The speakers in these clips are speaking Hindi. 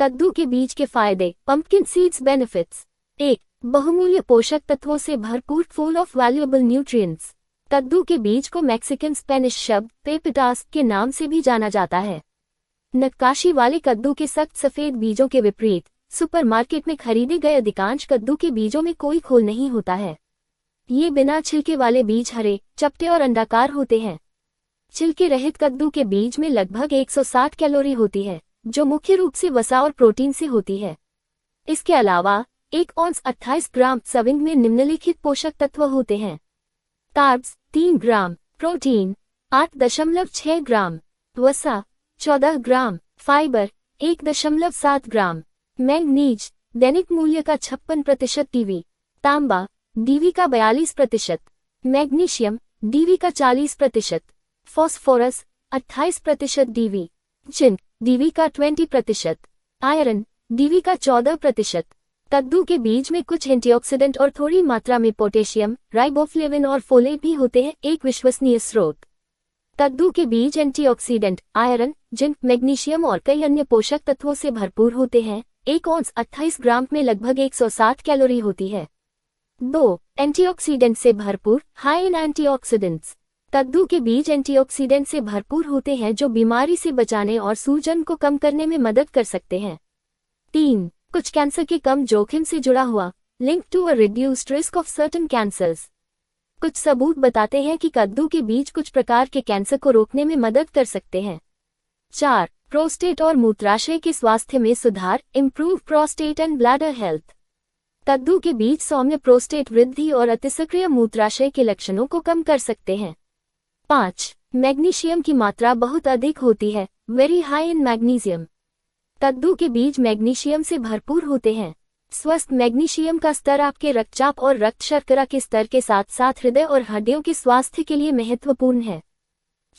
कद्दू के बीज के फायदे। Pumpkin seeds benefits. 1. बहुमूल्य पोषक तत्वों से भरपूर, फुल ऑफ वैल्यूएबल न्यूट्रिएंट्स। कद्दू के बीज को मैक्सिकन स्पेनिश शब्द पेपिटास के नाम से भी जाना जाता है। नक्काशी वाले कद्दू के सख्त सफेद बीजों के विपरीत सुपरमार्केट में खरीदे गए अधिकांश कद्दू के बीजों में कोई खोल नहीं होता है। ये बिना छिलके वाले बीज हरे, चपटे और अंडाकार होते हैं। छिलके रहित कद्दू के बीज में लगभग 160 कैलोरी होती है, जो मुख्य रूप से वसा और प्रोटीन से होती है। इसके अलावा 1 औंस 28 ग्राम सर्विंग में निम्नलिखित पोषक तत्व होते हैं। कार्ब्स 3 ग्राम, प्रोटीन 8.6 ग्राम, वसा 14 ग्राम, फाइबर 1.7 ग्राम, मैंगनीज दैनिक मूल्य का 56% डीवी, तांबा डीवी का 42%, मैग्नीशियम डीवी का 40%, फॉस्फोरस 28% डीवी, जिंक डीवी का 20%, आयरन डीवी का 14%। कद्दू के बीज में कुछ एंटीऑक्सीडेंट और थोड़ी मात्रा में पोटेशियम, राइबोफ्लेविन और फोलेट भी होते हैं। एक विश्वसनीय स्रोत। कद्दू के बीज एंटीऑक्सीडेंट, आयरन, जिंक, मैग्नीशियम और कई अन्य पोषक तत्वों से भरपूर होते हैं। 1 औंस 28 ग्राम में लगभग 160 कैलोरी होती है। 2. एंटीऑक्सीडेंट से भरपूर, हाई इन एंटीऑक्सीडेंट्स। कद्दू के बीज एंटीऑक्सीडेंट से भरपूर होते हैं जो बीमारी से बचाने और सूजन को कम करने में मदद कर सकते हैं। 3. कुछ कैंसर के कम जोखिम से जुड़ा हुआ, link to a reduced risk of certain cancers. कुछ सबूत बताते हैं कि कद्दू के बीज कुछ प्रकार के कैंसर को रोकने में मदद कर सकते हैं। 4. प्रोस्टेट और मूत्राशय के स्वास्थ्य में सुधार, improve prostate and bladder health. कद्दू के बीज सौम्य प्रोस्टेट वृद्धि और अतिसक्रिय मूत्राशय के लक्षणों को कम कर सकते हैं। 5. मैग्नीशियम की मात्रा बहुत अधिक होती है, वेरी हाई इन मैग्नीशियम। कद्दू के बीज मैग्नीशियम से भरपूर होते हैं। स्वस्थ मैग्नीशियम का स्तर आपके रक्तचाप और रक्त शर्करा के स्तर के साथ साथ हृदय और हड्डियों के स्वास्थ्य के लिए महत्वपूर्ण है।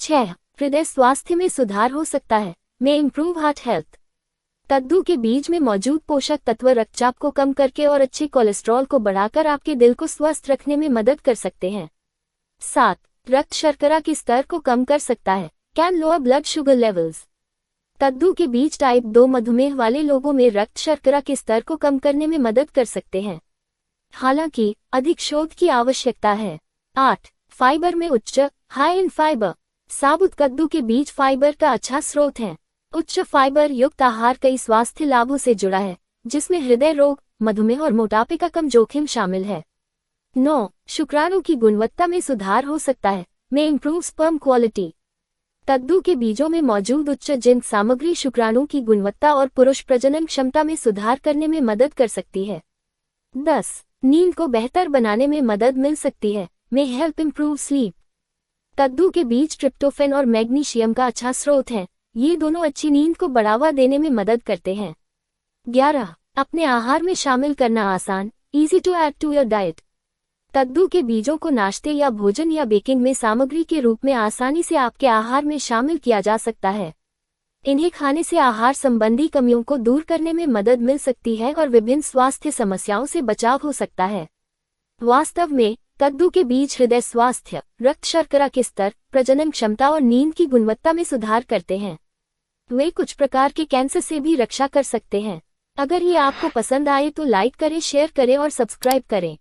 6. हृदय स्वास्थ्य में सुधार हो सकता है, में इम्प्रूव हार्ट हेल्थ। कद्दू के बीज में मौजूद पोषक तत्व रक्तचाप को कम करके और अच्छे कोलेस्ट्रॉल को बढ़ाकर आपके दिल को स्वस्थ रखने में मदद कर सकते हैं। 7. रक्त शर्करा के स्तर को कम कर सकता है, can lower blood sugar levels. कद्दू के बीज टाइप 2 मधुमेह वाले लोगों में रक्त शर्करा के स्तर को कम करने में मदद कर सकते हैं, हालांकि अधिक शोध की आवश्यकता है। 8. फाइबर में उच्च, हाई इन फाइबर। साबुत कद्दू के बीज फाइबर का अच्छा स्रोत हैं। उच्च फाइबर युक्त आहार कई स्वास्थ्य लाभों से जुड़ा है, जिसमें हृदय रोग, मधुमेह और मोटापे का कम जोखिम शामिल है। 9. शुक्राणु की गुणवत्ता में सुधार हो सकता है, में इम्प्रूव स्पर्म क्वालिटी। कद्दू के बीजों में मौजूद उच्च जिंक सामग्री शुक्राणु की गुणवत्ता और पुरुष प्रजनन क्षमता में सुधार करने में मदद कर सकती है। 10. नींद को बेहतर बनाने में मदद मिल सकती है, में हेल्प इम्प्रूव स्लीप। कद्दू के बीज ट्रिप्टोफैन और मैग्नीशियम का अच्छा स्रोत हैं, ये दोनों अच्छी नींद को बढ़ावा देने में मदद करते हैं। 11. अपने आहार में शामिल करना आसान, easy to add to your diet. कद्दू के बीजों को नाश्ते या भोजन या बेकिंग में सामग्री के रूप में आसानी से आपके आहार में शामिल किया जा सकता है। इन्हें खाने से आहार संबंधी कमियों को दूर करने में मदद मिल सकती है और विभिन्न स्वास्थ्य समस्याओं से बचाव हो सकता है। वास्तव में कद्दू के बीज हृदय स्वास्थ्य, रक्त शर्करा के स्तर, प्रजनन क्षमता और नींद की गुणवत्ता में सुधार करते हैं। वे कुछ प्रकार के कैंसर से भी रक्षा कर सकते हैं। अगर ये आपको पसंद आए तो लाइक करें, शेयर करें और सब्सक्राइब करें।